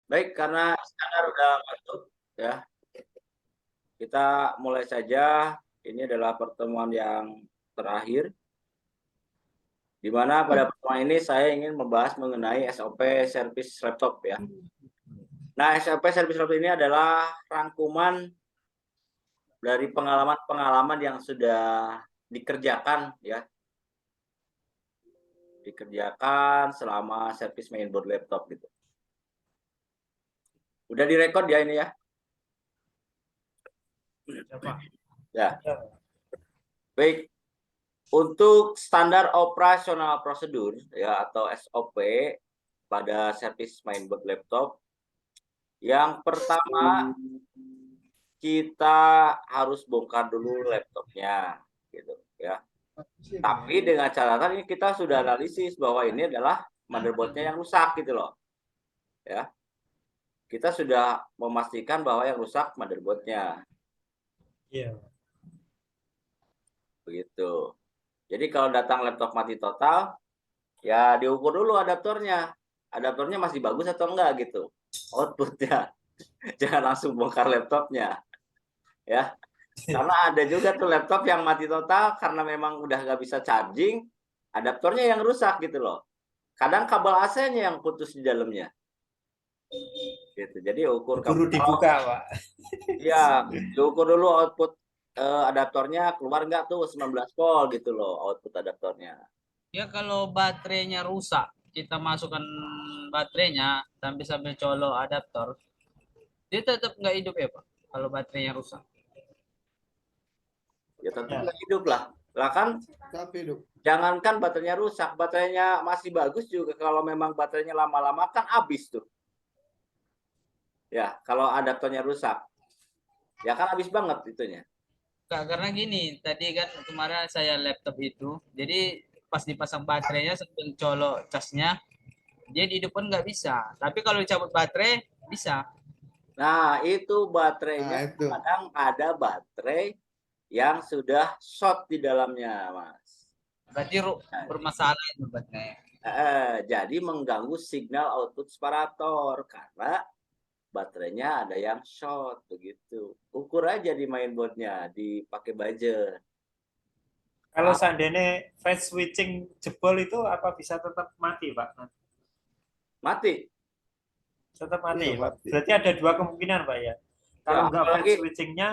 Baik, karena Iskandar udah masuk, ya, kita mulai saja. Ini adalah pertemuan yang terakhir, di mana pada pertemuan ini saya ingin membahas mengenai SOP servis laptop, ya. Nah, SOP servis laptop ini adalah rangkuman dari pengalaman-pengalaman yang sudah dikerjakan, ya, dikerjakan selama servis mainboard laptop, gitu. Udah direkod ya ini ya? Ya, baik. Untuk standar operasional prosedur ya atau SOP pada servis mainboard laptop, yang pertama kita harus bongkar dulu laptopnya, gitu ya. Tapi dengan catatan ini kita sudah analisis bahwa ini adalah motherboardnya yang rusak gitu loh, ya. Kita sudah memastikan bahwa yang rusak motherboardnya, Iya. begitu. Jadi kalau datang laptop mati total, ya diukur dulu adaptornya. Adaptornya masih bagus atau enggak gitu. Outputnya. Jangan langsung bongkar laptopnya. Ya. Karena ada juga tuh laptop yang mati total karena memang udah nggak bisa charging, adaptornya yang rusak gitu loh. Kadang kabel AC-nya yang putus di dalamnya. Gitu. Jadi ukur Guru dibuka, Pak. ya, diukur dulu output adaptornya keluar nggak tuh 19 volt gitu loh output adaptornya. Ya kalau baterainya rusak, kita masukkan baterainya sambil colok adaptor, dia tetap nggak hidup ya Pak, kalau baterainya rusak. Ya tentu Ya. nggak hidup lah. Lah kan jangankan baterainya rusak, baterainya masih bagus juga kalau memang baterainya lama-lama kan habis tuh. Ya, kalau adaptornya rusak. Ya kan habis banget itunya. Nggak, karena gini, tadi kan kemarin saya laptop itu, jadi pas dipasang baterainya sambil colok casnya, dia dihidupkan nggak bisa. Tapi kalau dicabut baterai, bisa. Nah, itu baterainya Nah, itu. kadang ada baterai yang sudah short di dalamnya, Mas. Berarti bermasalah itu baterai. Jadi mengganggu signal output separator karena baterainya ada yang short begitu. Ukur aja di mainboardnya, dipakai buzzer. Kalau seandainya fast switching jebol itu apa bisa tetap mati, Pak? Mati. Tetap mati, Iya, Pak. mati. Berarti ada dua kemungkinan, Pak ya. Kalau Ya, nggak fast apalagi switchingnya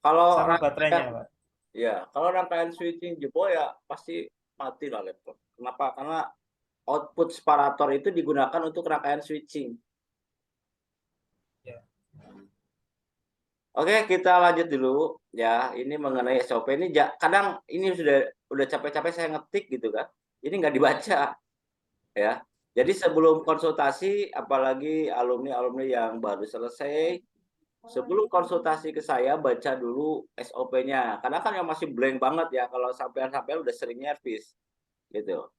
kalau sama baterainya, Pak. ya, kalau rangkaian switching jebol ya pasti mati lah laptop. Kenapa? Karena output separator itu digunakan untuk rangkaian switching. Ya. Oke, kita lanjut dulu ya. Ini mengenai SOP ini kadang ini udah capek-capek saya ngetik gitu kan. Ini nggak dibaca ya. Jadi sebelum konsultasi, apalagi alumni-alumni yang baru selesai, sebelum konsultasi ke saya baca dulu SOP-nya. Karena kan yang masih blank banget ya kalau sampean-sampean udah sering nyervis gitu.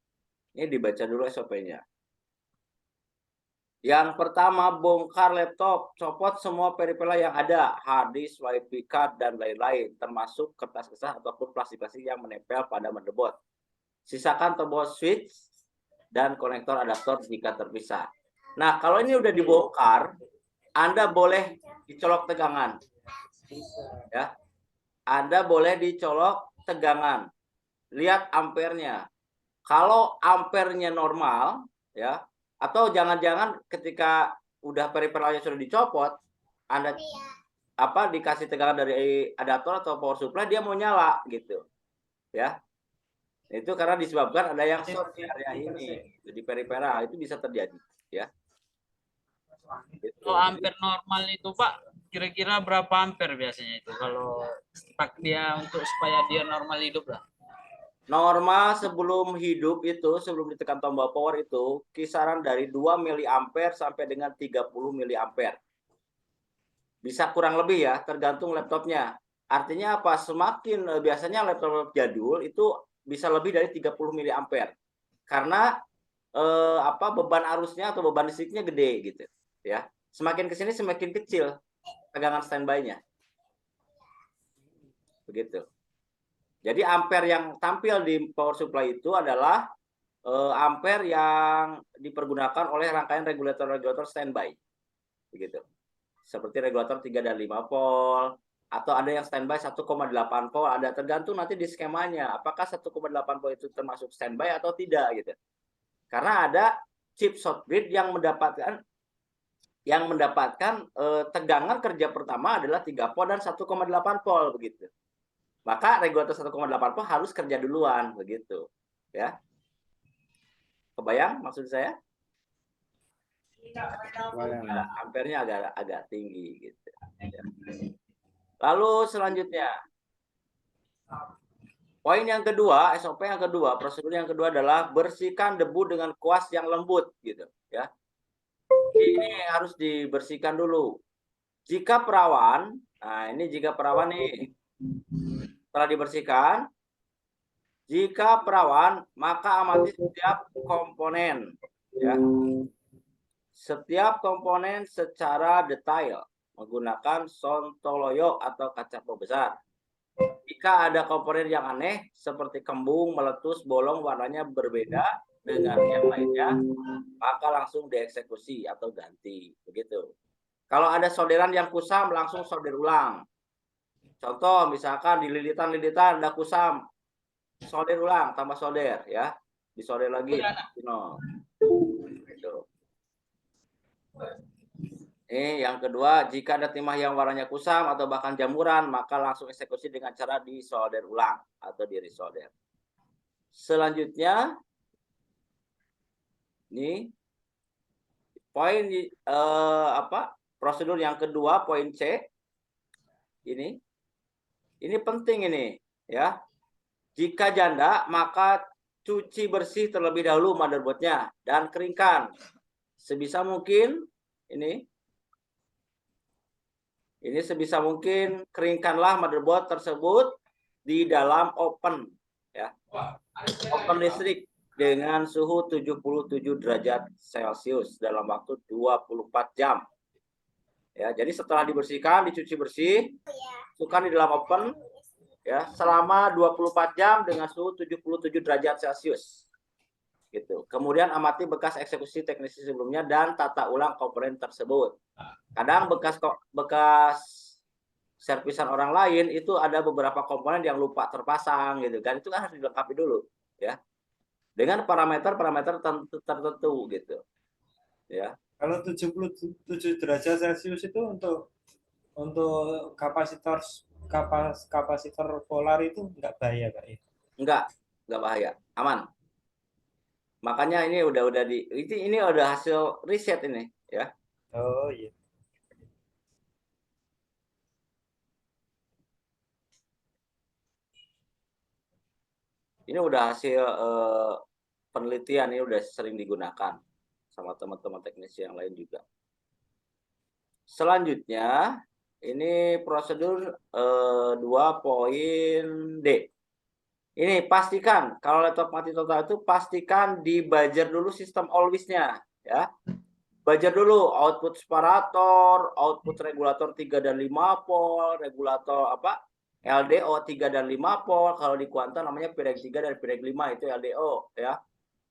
Ini dibaca dulu SOP-nya. Yang pertama, bongkar laptop, copot semua peripheral yang ada, hard disk, wifi card, dan lain-lain, termasuk kertas kesah ataupun plastik-plastik yang menempel pada motherboard. Sisakan tombol switch dan konektor adaptor jika terpisah. Nah, kalau ini udah dibongkar, Anda boleh dicolok tegangan. Ya. Anda boleh dicolok tegangan. Lihat ampernya. Kalau ampernya normal, ya, atau jangan-jangan ketika udah periferalnya sudah dicopot, Anda dikasih tegangan dari adaptor atau power supply, dia mau nyala gitu. Ya. Itu karena disebabkan ada yang short di area ini, di periferal itu bisa terjadi, ya. Kalau ampere normal itu Pak, kira-kira berapa ampere biasanya itu kalau dia untuk supaya dia normal hidup lah? Normal sebelum hidup itu, sebelum ditekan tombol power itu, kisaran dari 2 miliampere sampai dengan 30 miliampere. Bisa kurang lebih ya, tergantung laptopnya. Artinya apa? Semakin biasanya laptop jadul itu bisa lebih dari 30 miliampere. Karena beban arusnya atau beban listriknya gede gitu, ya. Semakin ke sini semakin kecil tegangan standby-nya. Begitu. Jadi ampere yang tampil di power supply itu adalah ampere yang dipergunakan oleh rangkaian regulator-regulator standby. begitu. Seperti regulator 3 dan 5 volt, atau ada yang standby 1,8 volt, ada tergantung nanti di skemanya, apakah 1,8 volt itu termasuk standby atau tidak gitu. Karena ada chip short grid yang mendapatkan tegangan kerja pertama adalah 3 volt dan 1,8 volt begitu. Maka regulator 1,8 volt harus kerja duluan begitu, ya. Kebayang maksud saya? Nah, ampernya agak tinggi gitu. Lalu selanjutnya, poin yang kedua, SOP yang kedua, prosedur yang kedua adalah bersihkan debu dengan kuas yang lembut gitu, ya. Ini harus dibersihkan dulu. Jika perawan, nah ini jika perawan nih telah dibersihkan, jika perawan maka amati setiap komponen, ya. Setiap komponen secara detail menggunakan sontoloyo atau kaca pembesar. Jika ada komponen yang aneh seperti kembung, meletus, bolong, warnanya berbeda dengan yang lainnya, maka langsung dieksekusi atau ganti, begitu. Kalau ada solderan yang kusam, langsung solder ulang. Contoh, misalkan di lilitan-lilitan ada kusam, solder ulang, tambah solder, ya. Disolder lagi, no. Gitu. Ini yang kedua, jika ada timah yang warnanya kusam atau bahkan jamuran, maka langsung eksekusi dengan cara disolder ulang atau di resolder. Selanjutnya, ini poin prosedur yang kedua, poin C. Ini penting ini, ya. Jika janda, maka cuci bersih terlebih dahulu motherboardnya dan keringkan. Sebisa mungkin ini sebisa mungkin keringkanlah motherboard tersebut di dalam open, ya. Open listrik dengan suhu 77 derajat Celcius dalam waktu 24 jam. Ya, jadi setelah dibersihkan, dicuci bersih, masukkan di dalam open, ya, selama 24 jam dengan suhu 77 derajat Celcius. Gitu. Kemudian amati bekas eksekusi teknisi sebelumnya dan tata ulang komponen tersebut. Kadang bekas servisan orang lain itu ada beberapa komponen yang lupa terpasang gitu kan, itu kan harus dilengkapi dulu, ya, dengan parameter-parameter tertentu gitu, ya. Kalau 77 derajat Celcius itu untuk kapasitor polar itu enggak bahaya, Kak? Enggak bahaya, aman. Makanya ini ini udah hasil riset ini, ya. Oh iya. Ini udah hasil penelitian, ini udah sering digunakan sama teman-teman teknisi yang lain juga. Selanjutnya, ini prosedur 2.D. Ini pastikan kalau laptop mati total itu pastikan dibajer dulu sistem always-nya, ya. Bajer dulu output separator, output regulator 3 dan 5 volt, regulator LDO 3 dan 5 volt, kalau di kuanta namanya pireg 3 dan pireg 5 itu LDO, ya.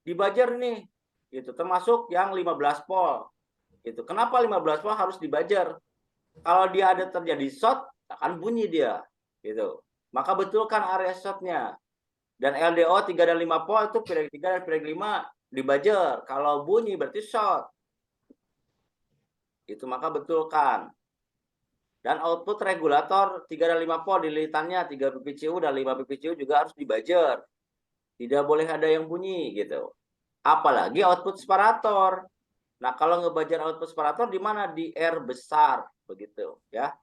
Dibajer nih, gitu, termasuk yang 15 volt. Gitu. Kenapa 15 volt harus dibajer? Kalau dia ada terjadi short, akan bunyi dia, gitu. Maka betulkan area shortnya. Dan LDO 3 dan 5 volt itu pireg 3 dan pireg 5 dibajer. Kalau bunyi berarti short. Itu maka betulkan. Dan output regulator 3 dan 5 volt di lilitannya 3 PPCU dan 5 PPCU juga harus dibajer. Tidak boleh ada yang bunyi gitu. Apalagi output separator. Nah, kalau ngebajer output separator di mana? Di R besar begitu, ya.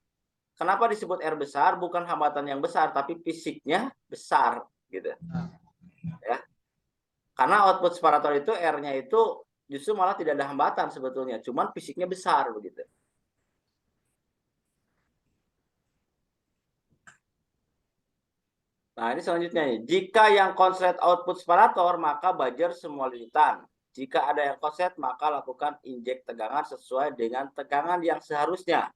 Kenapa disebut R besar? Bukan hambatan yang besar, tapi fisiknya besar gitu. Ya. Karena output separator itu R-nya itu justru malah tidak ada hambatan sebetulnya, cuman fisiknya besar begitu. Nah, ini selanjutnya nih. Jika yang konslet output separator, maka bajer semua lilitan. Jika ada yang konslet, maka lakukan injek tegangan sesuai dengan tegangan yang seharusnya.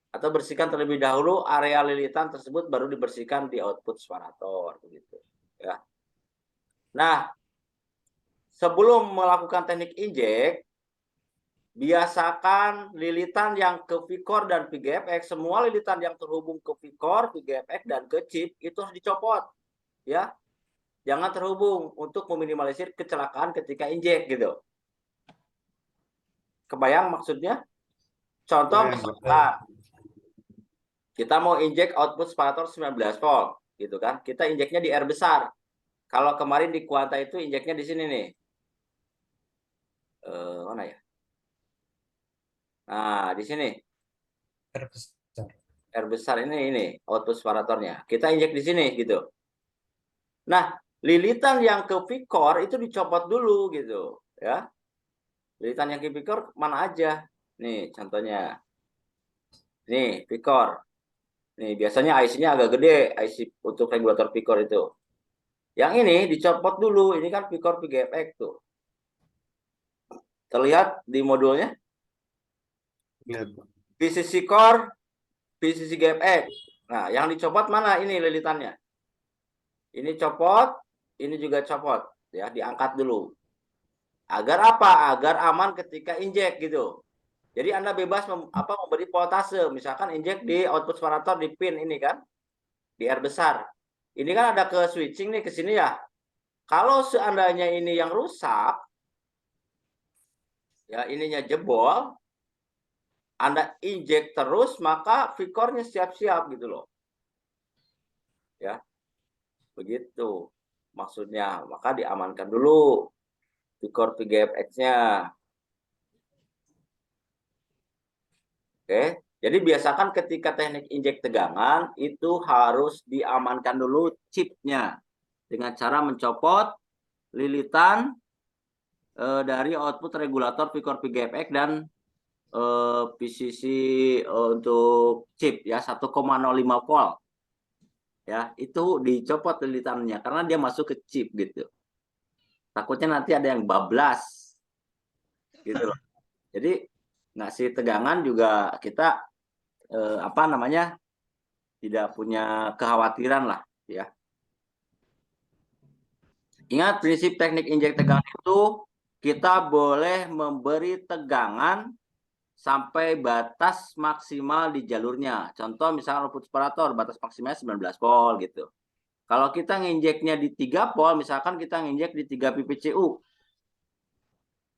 Atau bersihkan terlebih dahulu area lilitan tersebut, baru dibersihkan di output separator begitu, ya. Nah, sebelum melakukan teknik injek, biasakan lilitan yang ke VCore dan PGFX, semua lilitan yang terhubung ke VCore, PGFX dan ke chip itu harus dicopot, ya. Jangan terhubung untuk meminimalisir kecelakaan ketika injek gitu. Kebayang maksudnya? Contoh Ya, misalkan kita mau injek output separator 19 volt gitu kan. Kita injeknya di R besar. Kalau kemarin di Quanta itu injeknya di sini nih. Mana ya? Nah, di sini. terbesar. R besar ini output separatornya. Kita injek di sini gitu. Nah, lilitan yang ke VCore itu dicopot dulu gitu, ya. Lilitan yang ke VCore mana aja? Nih, contohnya. Nih, VCore. Nih, biasanya IC-nya agak gede, IC untuk regulator VCore itu. Yang ini dicopot dulu, ini kan VCore PGFX tuh. Terlihat di modulnya? Lihat. VCC core, VCC GFX. Nah, yang dicopot mana ini lilitannya? Ini copot, ini juga copot, ya, diangkat dulu. Agar apa? Agar aman ketika injek gitu. Jadi Anda bebas memberi voltase, misalkan injek di output separator di pin ini kan, di R besar. Ini kan ada ke switching nih ke sini ya. Kalau seandainya ini yang rusak, ya ininya jebol, Anda injek terus, maka VCore-nya siap-siap gitu loh. Ya, begitu maksudnya. Maka diamankan dulu VCore PGFX-nya. Oke, jadi biasakan ketika teknik injek tegangan itu harus diamankan dulu chipnya dengan cara mencopot lilitan dari output regulator VCore PGFX dan PCC untuk chip ya 1,05 volt. Ya, itu dicopot lilitannya karena dia masuk ke chip gitu. Takutnya nanti ada yang bablas gitu loh. Jadi ngasih tegangan juga kita tidak punya kekhawatiran lah ya. Ingat prinsip teknik injek tegangan itu kita boleh memberi tegangan sampai batas maksimal di jalurnya. Contoh misalnya output separator batas maksimalnya 19 volt gitu. Kalau kita nginjeknya di 3 volt, misalkan kita nginjek di 3 ppcu.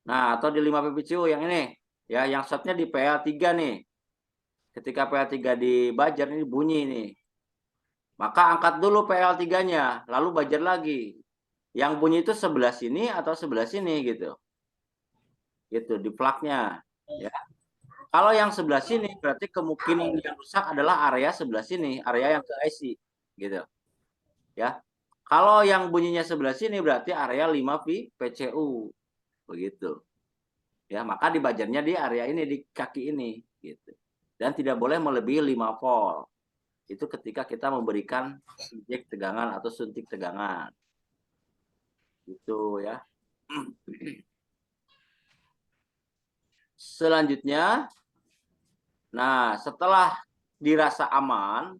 Nah, atau di 5 ppcu yang ini. Ya, yang shotnya di PL3 nih. Ketika PL3 di buzzer ini bunyi nih. Maka angkat dulu PL3-nya, lalu buzzer lagi. Yang bunyi itu sebelah sini atau sebelah sini gitu. Gitu di plugnya, ya. Kalau yang sebelah sini berarti kemungkinan yang rusak adalah area sebelah sini, area yang ke IC gitu. Ya. Kalau yang bunyinya sebelah sini berarti area 5 PCU. Begitu. Ya, maka di buzzer-nya di area ini di kaki ini gitu. Dan tidak boleh melebihi 5 volt. Itu ketika kita memberikan injek tegangan atau suntik tegangan. Gitu ya. Selanjutnya, nah setelah dirasa aman,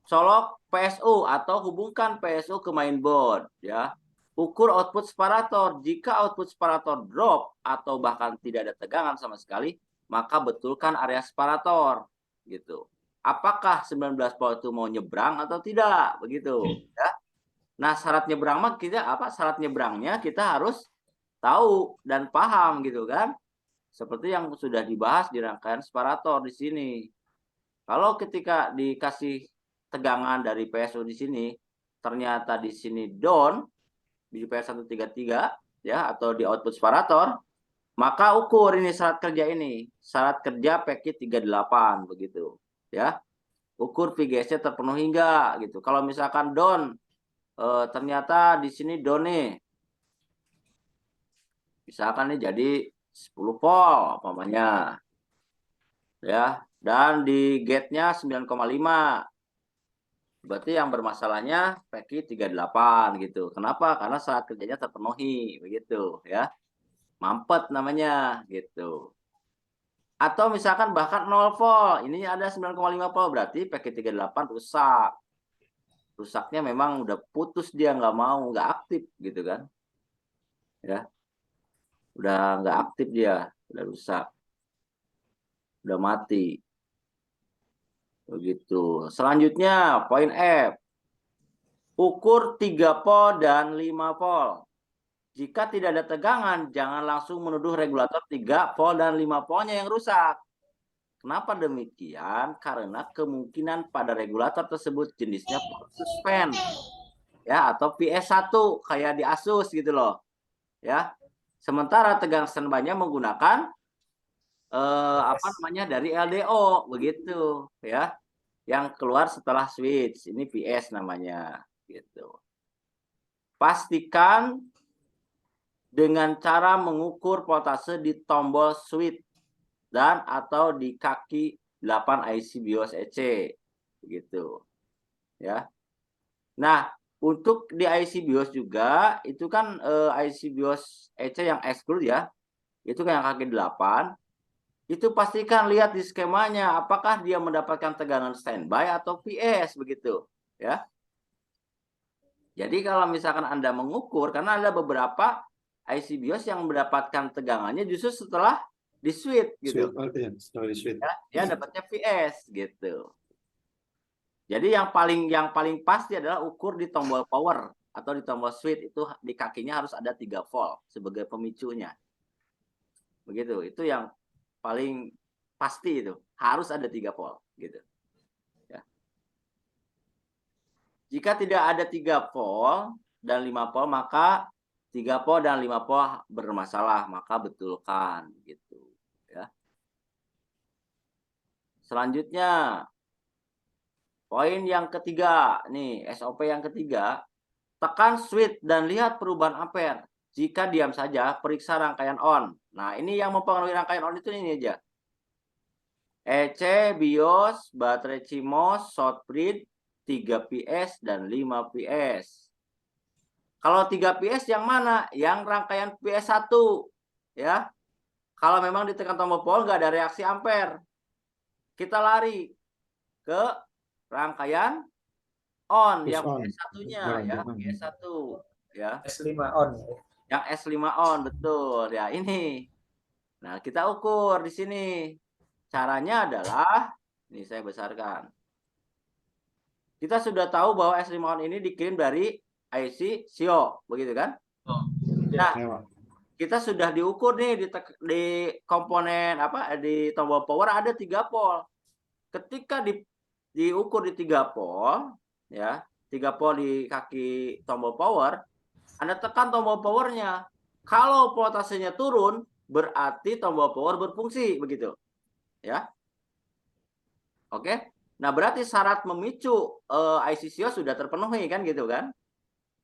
colok PSU atau hubungkan PSU ke mainboard ya. Ukur output separator. Jika output separator drop atau bahkan tidak ada tegangan sama sekali, maka betulkan area separator gitu. Apakah 19 volt itu mau nyebrang atau tidak begitu ya. Nah, syarat nyebrang mah kita apa? Syarat nyebrangnya kita harus tahu dan paham gitu kan. Seperti yang sudah dibahas di rangkaian separator di sini. Kalau ketika dikasih tegangan dari PSU di sini, ternyata di sini down di PS133 ya atau di output separator, maka ukur ini syarat kerja ini, syarat kerja PK 38 begitu ya. Ukur VGS-nya terpenuhi enggak gitu. Kalau misalkan down ternyata di sini down nih. Misalkan nih jadi 10 volt umpamanya. Ya, dan di gate-nya 9,5. Berarti yang bermasalahnya PK 38 gitu. Kenapa? Karena syarat kerjanya terpenuhi begitu ya. Mampet namanya gitu. Atau misalkan bahkan 0 volt, ini ada 9,5 volt berarti PK 38 rusak. Rusaknya memang udah putus dia nggak mau, nggak aktif gitu kan. Ya. Udah nggak aktif dia. udah rusak, udah mati. Begitu. Selanjutnya poin F. Ukur 3 pol dan 5 pol. Jika tidak ada tegangan, jangan langsung menuduh regulator 3 pol dan 5 polnya yang rusak. Kenapa demikian? Karena kemungkinan pada regulator tersebut jenisnya suspend, ya, atau PS1 kayak di Asus gitu loh, ya. Sementara tegangan standby-nya menggunakan apa namanya dari LDO begitu, ya, yang keluar setelah switch. Ini PS namanya, gitu. Pastikan dengan cara mengukur voltase di tombol switch dan atau di kaki 8 IC BIOS EC, begitu, ya. Nah, untuk di IC BIOS juga itu kan IC BIOS EC yang exclude, ya, itu kan yang kaki 8. Itu pastikan lihat di skemanya apakah dia mendapatkan tegangan standby atau PS, begitu, ya. Jadi kalau misalkan Anda mengukur, karena ada beberapa IC BIOS yang mendapatkan tegangannya justru setelah di switch gitu. Setelah di switch. Ya, dia dapatnya PS gitu. Jadi yang paling pasti adalah ukur di tombol power atau di tombol switch, itu di kakinya harus ada 3 volt sebagai pemicunya. Begitu. Itu yang paling pasti, itu harus ada 3 volt gitu. Ya. Jika tidak ada 3 volt dan 5 volt, maka 3 volt dan 5 volt bermasalah, maka betulkan gitu, ya. Selanjutnya poin yang ketiga, nih SOP yang ketiga, tekan switch dan lihat perubahan ampere. Jika diam saja, periksa rangkaian on. Nah, ini yang mempengaruhi rangkaian on itu ini aja. EC, BIOS, baterai CMOS, short bridge, 3 PS dan 5 PS. Kalau 3 PS yang mana? Yang rangkaian PS1, ya. Kalau memang ditekan tombol power nggak ada reaksi ampere, kita lari ke rangkaian on yang PS1-nya, ya, PS1, ya. S5 on. Yang S5 on, betul. Ya, ini. Nah, kita ukur di sini. Caranya adalah, ini saya besarkan. Kita sudah tahu bahwa S5 on ini dikirim dari IC SIO, begitu kan? Nah, kita sudah diukur nih di komponen apa, di tombol power ada 3 pol. Ketika diukur di 3 pol, ya, 3 pol di kaki tombol power, Anda tekan tombol powernya. Kalau voltasenya turun, berarti tombol power berfungsi, begitu, ya. Oke. Nah, berarti syarat memicu IC SIO sudah terpenuhi kan, gitu kan?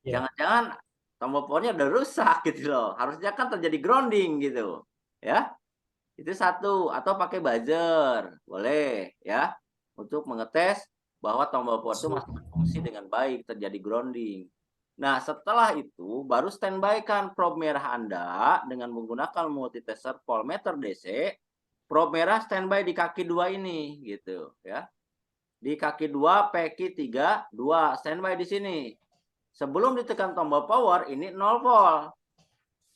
Ya. Jangan-jangan tombol powernya udah rusak gitu loh. Harusnya kan terjadi grounding gitu, ya. Itu satu. Atau pakai buzzer, boleh, ya, untuk mengetes bahwa tombol power itu masih berfungsi dengan baik, terjadi grounding. Nah, setelah itu baru standby-kan probe merah Anda dengan menggunakan multitester voltmeter DC. Probe merah standby di kaki 2 ini, gitu, ya. Di kaki 2, PQ 3, 2 standby di sini. Sebelum ditekan tombol power ini 0 volt,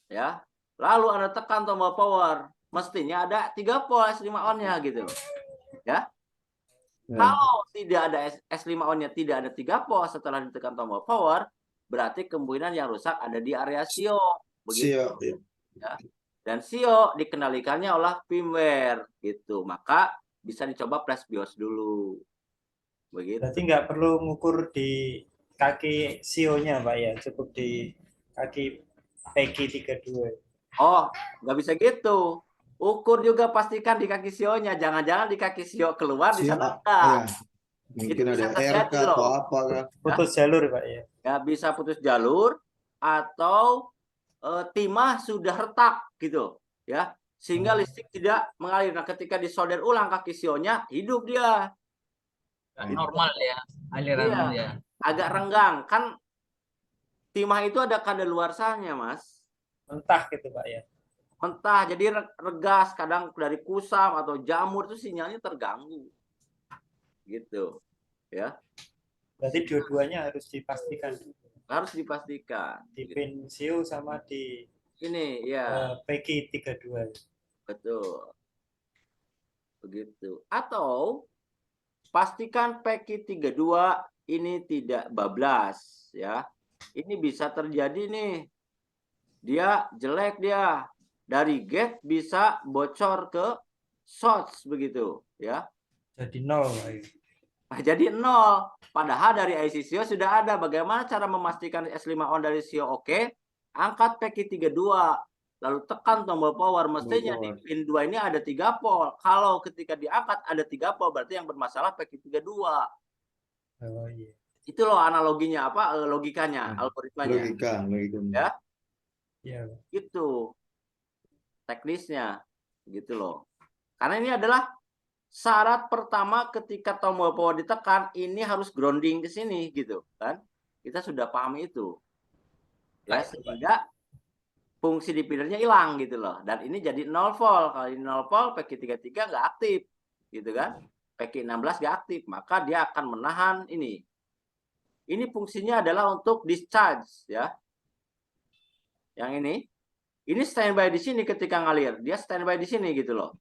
ya. Lalu Anda tekan tombol power, mestinya ada 3 volt S5 on-nya gitu, ya. Kalau tidak ada S5 on-nya, tidak ada 3 volt setelah ditekan tombol power, berarti kemungkinan yang rusak ada di area SIO, begitu, ya. Dan SIO dikendalikannya oleh firmware gitu, maka bisa dicoba flash BIOS dulu, begitu. Berarti nggak perlu ngukur di kaki SIO-nya, Pak, ya, cukup di kaki PQ32. Oh, nggak bisa gitu. Ukur juga pastikan di kaki SIO-nya, jangan-jangan di kaki SIO keluar di sana enggak. Mungkin Itu ada bisa terjadi RK atau loh. apa kan? Putus jalur, Pak, ya. Ya, bisa putus jalur atau timah sudah retak gitu, ya, sehingga listrik tidak mengalir. Nah, ketika disolder ulang kaki SIO-nya, hidup dia. Normal ya aliran Iya, ya. agak renggang. Kan timah itu ada kadaluarsanya, Mas. Mentah gitu, Pak, ya. Mentah, jadi regas, kadang dari kusam atau jamur itu sinyalnya terganggu. Gitu, ya. Berarti dua-duanya harus dipastikan. Harus dipastikan. Di pin SIO sama di Ini, ya. PQ32. Betul. Begitu. Atau pastikan PEKI 32 ini tidak bablas ya. Ini bisa terjadi nih. Dia jelek dia. Dari gate bisa bocor ke source begitu ya. Jadi 0 Pak ya. Nah, jadi 0. Padahal dari IC SIO sudah ada. Bagaimana cara memastikan S5 on dari SIO oke? Angkat PEKI 32. Lalu tekan tombol power. Mestinya di power. pin 2 ini ada 3 pol. Kalau ketika diangkat ada 3 pol, berarti yang bermasalah PEKI 32. Oh iya. Itu loh analoginya, logikanya, algoritmanya. Logika. Ya, Iya, Pak. itu teknisnya. Gitu loh. Karena ini adalah syarat pertama ketika tombol power ditekan, ini harus grounding ke sini gitu kan. Kita sudah paham itu. Ya, sehingga fungsi dividernya hilang gitu loh. Dan ini jadi 0 volt. Kalau ini 0 volt, PEKI 33 nggak aktif. Gitu kan. PEKI 16 nggak aktif. Maka dia akan menahan ini. Ini fungsinya adalah untuk discharge ya. Yang ini standby di sini ketika ngalir. Dia standby di sini gitu loh.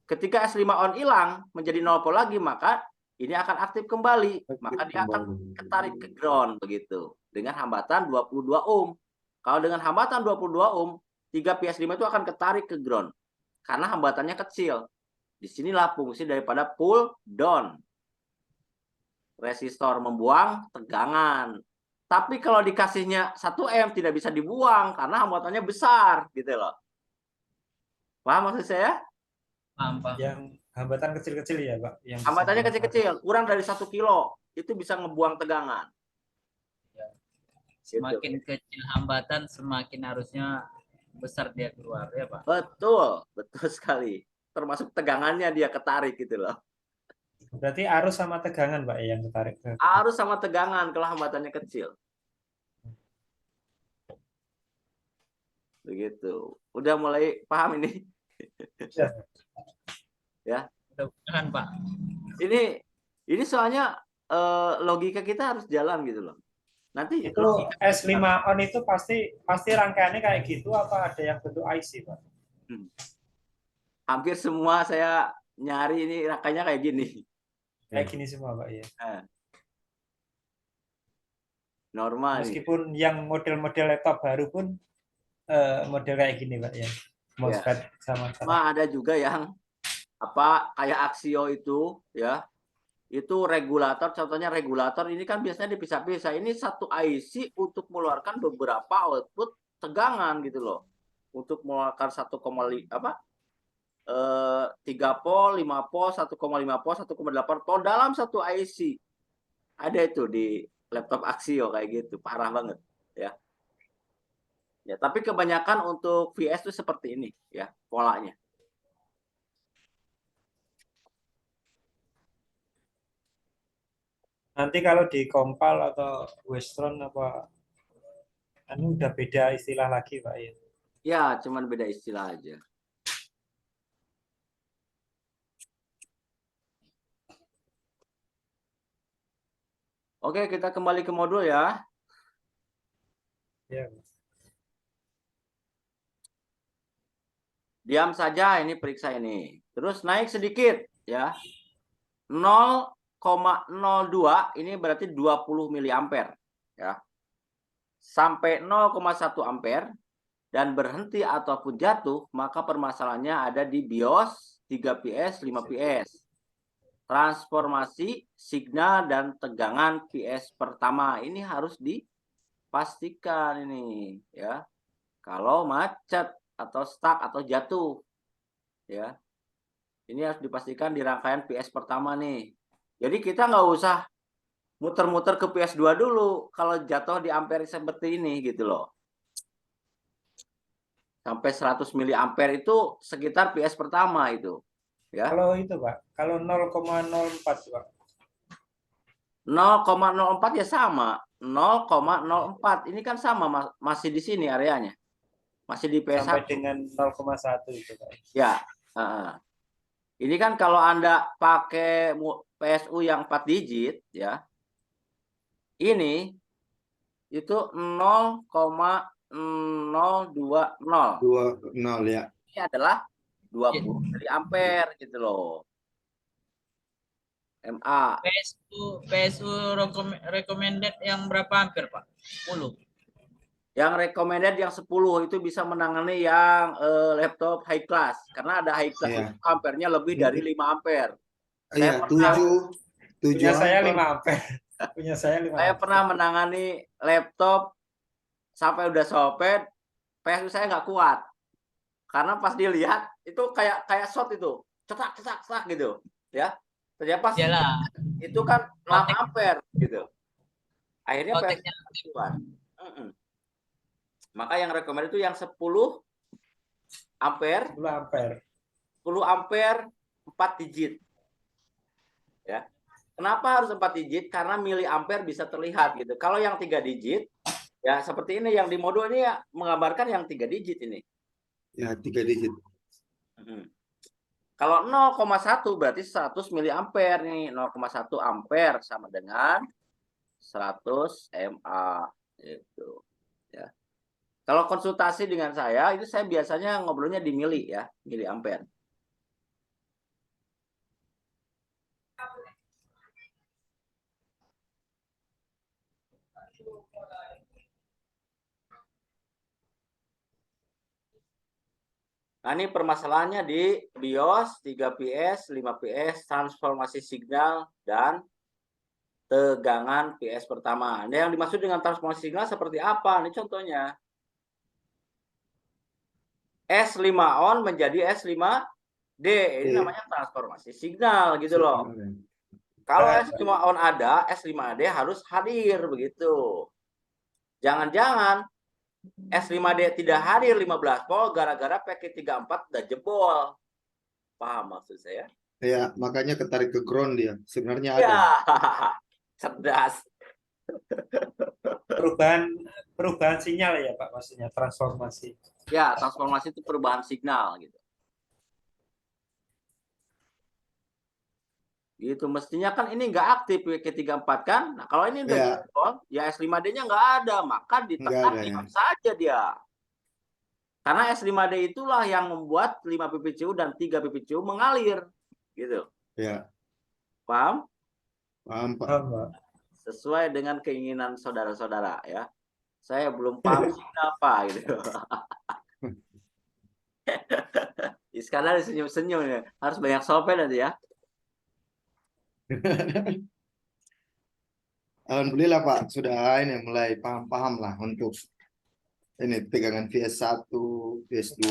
Ketika S5 on hilang menjadi 0 volt lagi, maka ini akan aktif kembali. Maka dia akan ketarik ke ground begitu dengan hambatan 22 ohm. Kalau dengan hambatan 22 ohm, 3 PS5 itu akan ketarik ke ground karena hambatannya kecil. Disinilah fungsi daripada pull down. Resistor membuang tegangan. Tapi kalau dikasihnya 1 M tidak bisa dibuang karena hambatannya besar gitu loh. Paham maksud saya? Paham, Pak. Yang hambatan kecil-kecil ya, Pak. Yang bisa Hambatannya dimanfaatkan. kecil-kecil, kurang dari 1 kilo. Itu bisa ngebuang tegangan. Semakin kecil hambatan, semakin harusnya besar dia keluar, ya Pak. Betul, betul sekali. Termasuk tegangannya dia ketarik gitu loh. Berarti arus sama tegangan, Pak, yang ketarik ke. Arus sama tegangan kalau hambatannya kecil. Begitu. Udah mulai paham ini? Ya. Ya. Mudah-mudahan, Pak. Ini soalnya logika kita harus jalan gitu loh. Nanti Itu S5 on itu pasti rangkaiannya kayak gitu apa ada yang bentuk IC, Pak? Hampir semua saya nyari ini rangkaiannya kayak gini. Kayak gini semua, Pak ya. Normal. Meskipun yang model-model laptop baru pun model kayak gini, Pak ya. MOSFET sama. Ada juga yang kayak Axio itu ya. Itu regulator, contohnya regulator ini kan biasanya dipisah-pisah. Ini satu IC untuk mengeluarkan beberapa output tegangan gitu loh. Untuk mengeluarkan 3 pol, 5 pol, 1,5 pol, 1,8 pol dalam satu IC. Ada itu di laptop Axio kayak gitu, parah banget ya. Ya, tapi kebanyakan untuk VS itu seperti ini ya polanya. Nanti kalau di Compal atau Westron apa udah beda istilah lagi, Pak ya. Ya, cuman beda istilah aja. Oke, kita kembali ke modul ya. Ya. Diam saja, ini periksa ini. Terus naik sedikit ya. 0,02 ini berarti 20 miliampere ya. Sampai 0,1 ampere dan berhenti ataupun jatuh, maka permasalahannya ada di BIOS 3 PS, 5 PS. Transformasi signal dan tegangan PS pertama ini harus dipastikan ini ya. Kalau macet atau stuck atau jatuh ya. Ini harus dipastikan di rangkaian PS pertama nih. Jadi kita nggak usah muter-muter ke PS2 dulu kalau jatuh di ampere seperti ini gitu loh. Sampai 100 miliampere itu sekitar PS pertama itu. Ya. Kalau itu, Pak, kalau 0,04, Pak. 0,04 ya sama. 0,04 ini kan sama masih di sini areanya. Masih di PS1. Sampai dengan 0,1 itu, Pak. Ya. Ini kan kalau Anda pakai PSU yang 4 digit ya. Ini itu 0,020. 20 ya. Ini adalah 20 miliampere gitu loh. MA. PSU recommended yang berapa ampere, Pak? 10. Yang recommended yang 10 itu bisa menangani yang laptop high class. Karena ada high class Iya. itu ampernya lebih dari 5 ampere. Iya, pernah- 7 Punya saya ampere. 5 ampere. Punya saya 5 Saya ampere. pernah menangani laptop sampai udah sopet, PSU saya nggak kuat. Karena pas dilihat itu kayak shot itu. Cetak gitu. Ya. Ternyata pas Iyalah. itu kan 6 Kotek. ampere gitu. Akhirnya Koteknya PSU kuat. Maka yang recommended itu yang 10 ampere, 10 ampere. 10 ampere 4 digit. Ya. Kenapa harus 4 digit? Karena miliampere bisa terlihat gitu. Kalau yang 3 digit, ya seperti ini yang di Modo ini ya menggambarkan yang 3 digit ini. Ya, 3 digit. Kalau 0,1 berarti 100 miliampere nih. 0,1 ampere sama dengan 100 mA gitu. Ya. Kalau konsultasi dengan saya itu saya biasanya ngobrolnya di mili ya, miliampere. Nah, ini permasalahannya di BIOS 3PS, 5PS, transformasi signal, dan tegangan PS pertama. Nah, yang dimaksud dengan transformasi signal seperti apa? Ini contohnya. S5 on menjadi S5D. Ini namanya transformasi signal gitu loh. Kalau S5 on ada, S5D harus hadir begitu. Jangan-jangan S5D tidak hadir 15 volt gara-gara PK34 udah jebol. Paham maksud saya? Ya, makanya ketarik ke ground dia. Sebenarnya ada. Ya, cerdas. Perubahan sinyal ya Pak, maksudnya transformasi. Ya, transformasi itu perubahan signal gitu. Gitu, mestinya kan ini nggak aktif PK34 kan? Nah, kalau ini udah Ya. jebol, ya S5D-nya nggak ada, maka Nggak ditekan ada, diam ya. saja dia. Karena S5D itulah yang membuat 5 PPCU dan 3 PPCU mengalir. Gitu. Ya, Paham? paham, Pak. Paham, Pak. Sesuai dengan keinginan saudara-saudara ya. Saya belum paham signal apa gitu. Iskandar senyum-senyum ya. Harus banyak sopen nanti ya. Alhamdulillah Pak, sudah ini mulai paham-paham lah untuk ini tegangan PS1, PS2,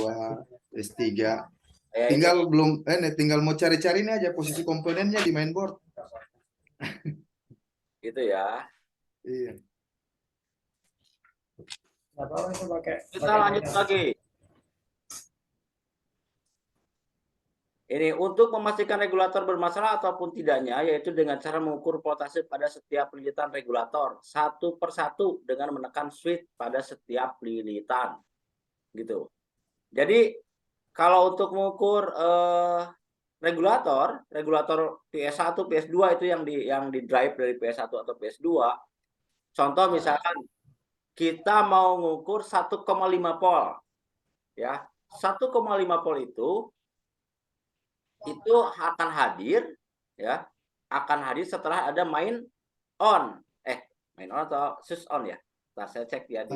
PS3. Ya, Tinggal belum tinggal mau cari-cari ini aja posisi komponennya di mainboard. gitu ya. Iya. Nggak tahu itu pakai. Kita lanjut lagi. Ini untuk memastikan regulator bermasalah ataupun tidaknya, yaitu dengan cara mengukur voltase pada setiap lilitan regulator satu persatu dengan menekan switch pada setiap lilitan, gitu. Jadi kalau untuk mengukur regulator PS1, PS2 itu yang di drive dari PS1 atau PS2. Contoh misalkan kita mau mengukur 1,5 volt, ya 1,5 volt itu akan hadir ya, akan hadir setelah ada main on atau sus on ya. Nah, saya cek ya di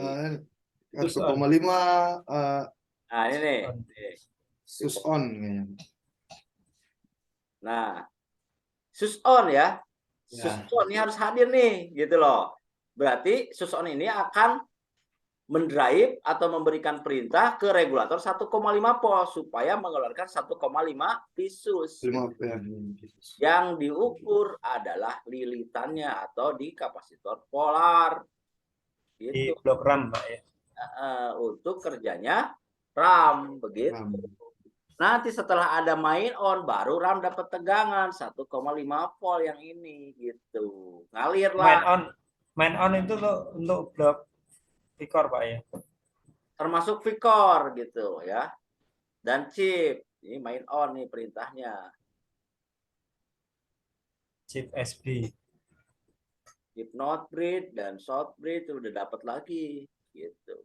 1,5 nah ini nih. sus on kayaknya. Nah, sus on ya. Sus on ini harus hadir nih gitu loh. Berarti sus on ini akan mendrive atau memberikan perintah ke regulator 1,5 volt supaya mengeluarkan 1,5 pisus. Yang diukur adalah lilitannya atau di kapasitor polar. Di Gitu. blok RAM, Pak ya. Untuk kerjanya RAM begitu. Nanti setelah ada main on baru RAM dapat tegangan 1,5 volt yang ini gitu. Ngalir lah. Main on itu tuh untuk blok Vicor Pak ya. Termasuk Vicor gitu ya. Dan chip. Ini main on nih perintahnya. Chip SB. Chip not bridge dan short bridge udah dapat lagi gitu.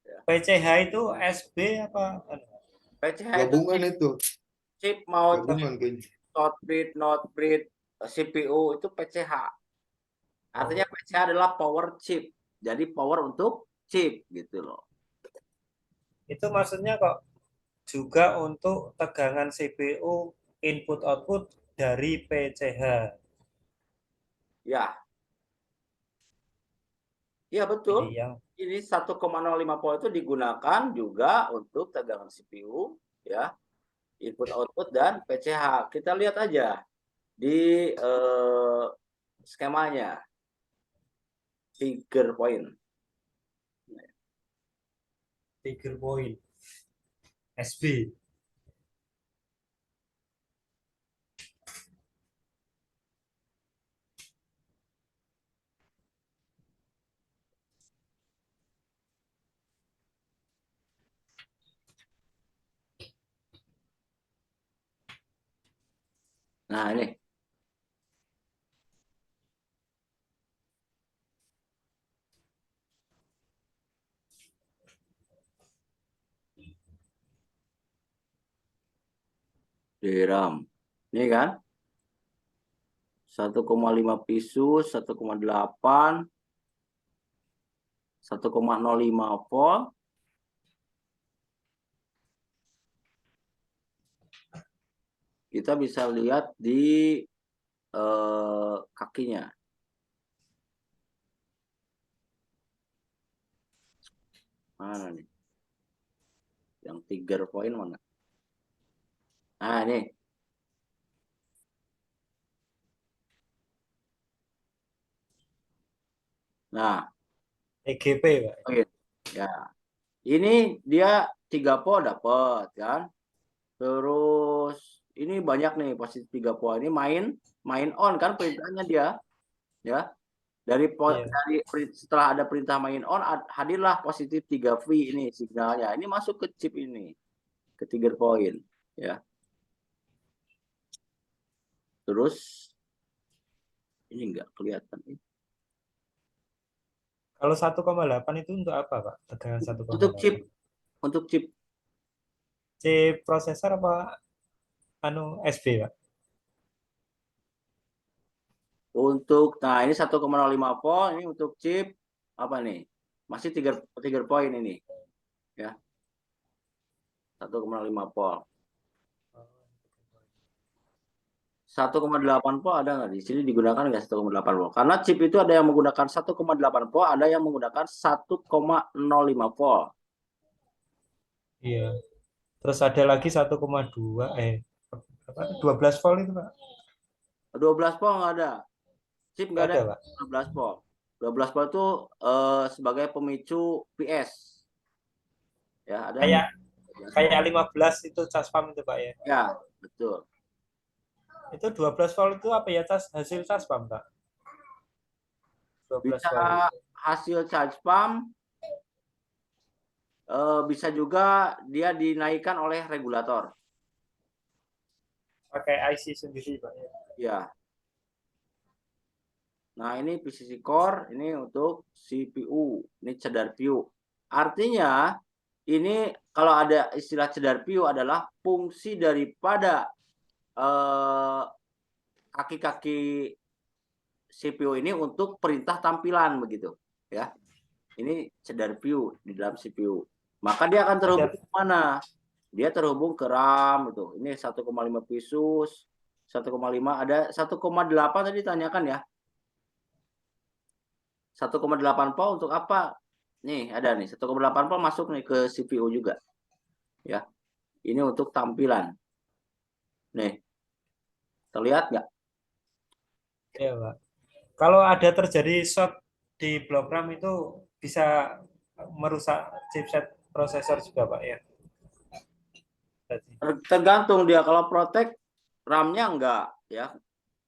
Ya. PCH itu SB apa? PCH itu Gabungan itu. chip mau Gabungan kayaknya. not breed, CPU itu PCH. Artinya PCH adalah power chip. Jadi power untuk chip gitu loh. Itu maksudnya kok juga untuk tegangan CPU input output dari PCH. Ya. Iya betul. Ini yang Ini 1,05 volt itu digunakan juga untuk tegangan CPU, ya, input output dan PCH. Kita lihat aja di skemanya, figure point. trigger point SB. Nah ini, DRAM. Ini kan 1,5 pisus, 1,8, 1,05 volt. Kita bisa lihat di kakinya. Mana nih? Yang trigger point mana? Nah ini. Nah, EGP, Pak. oke. Ya. Ini dia 3 volt dapat kan. Terus ini banyak nih posisi 3 volt. Ini main on kan perintahnya dia, ya. Dari setelah ada perintah main on, hadirlah positif 3V ini signalnya. Ini masuk ke chip ini, ke trigger point, ya. Terus ini enggak kelihatan. Kalau 1,8 itu untuk apa, Pak? Tegangan 1,8. Untuk chip Chip prosesor apa SB, Pak? nah ini 1,05 volt, ini untuk chip apa nih? Masih trigger point ini, ya. 1,5 volt. 1,8 volt ada nggak di sini digunakan nggak 1,8 volt? Karena chip itu ada yang menggunakan 1,8 volt, ada yang menggunakan 1,05 volt. Iya. Terus ada lagi 1,2 12 volt itu, Pak. 12 volt nggak ada. Chip nggak ada, Pak. 12 volt. 12 volt itu sebagai pemicu PS. Ya, ada Kayak 15 itu cas pam itu, Pak ya. Ya, betul. Itu 12 volt itu apa ya, hasil cas pam, Pak? 12 Bisa volt. hasil charge pump, bisa juga dia dinaikkan oleh regulator. Pakai IC sendiri, Pak ya. Ya. Nah, ini PCC core, ini untuk CPU, ini cedar piu. Artinya, ini kalau ada istilah cedar piu adalah fungsi daripada kaki-kaki CPU ini untuk perintah tampilan begitu, ya. Ini cedar piu di dalam CPU. Maka dia akan terhubung ke mana? Dia terhubung ke RAM itu. Ini 1,5 pisus, 1,5 ada 1,8 tadi ditanyakan ya. 1,8 volt untuk apa? Nih, ada nih 1,8 volt masuk nih ke CPU juga. Ya. Ini untuk tampilan. Nih. Terlihat nggak? Ya, Pak. Kalau ada terjadi short di blok RAM itu bisa merusak chipset prosesor juga, Pak ya. Tergantung dia, kalau protect RAM-nya enggak ya.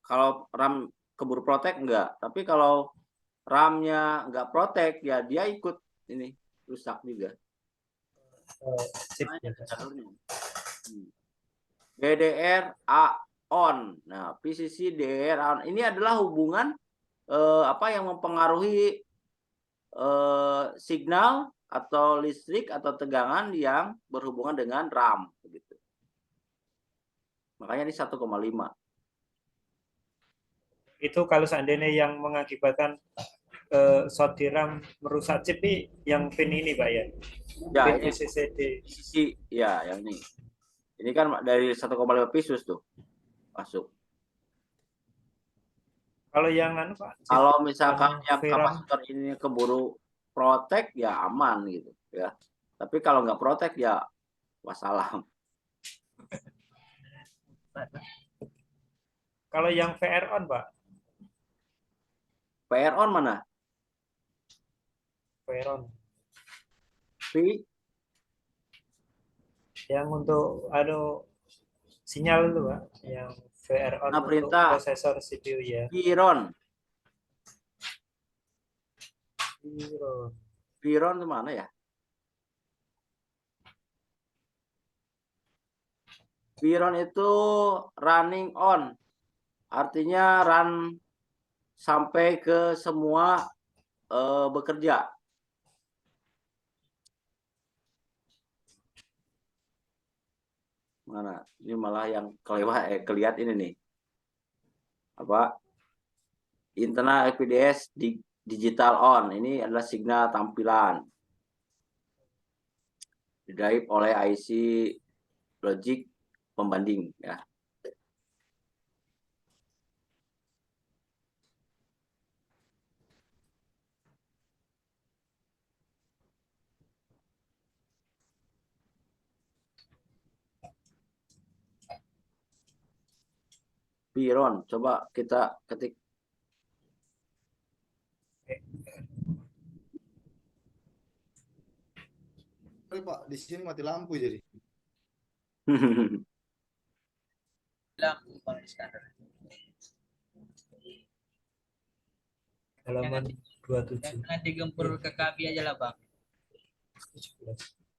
Kalau RAM keburu protect enggak, tapi kalau RAM-nya enggak protect ya dia ikut ini rusak juga. DDR A on. Nah, PCC DDR on ini adalah hubungan apa yang mempengaruhi signal atau listrik atau tegangan yang berhubungan dengan RAM begitu. Makanya ini 1,5. Itu kalau seandainya yang mengakibatkan short di RAM merusak chip ini yang pin ini Pak ya. Ya, Pin ini VCCD. sisi ya yang ini. Ini kan dari 1,5 pisus tuh masuk. Kalau yang anu Pak, chip Kalau misalkan anu yang VRAM, kapasitor ini keburu protek ya aman gitu ya. Tapi kalau nggak protek ya wassalam. kalau yang VR on Pak, PR on mana? VR on V yang untuk anu sinyal itu Pak, yang VR on Nah, untuk perintah. prosesor CPU ya. Viron. Viron. Viron itu mana ya? Viron itu running on. Artinya run sampai ke semua bekerja. Mana? Ini malah yang kelihatan ini nih. Apa? Internal FPDS digital on. Ini adalah signal tampilan. Didrive oleh IC logic pembanding ya. Viron, coba kita ketik. Pak, di sini mati lampu jadi. Lampu kalau di standar. Halaman 27. Jangan digempur ke KB aja lah Bang. 17.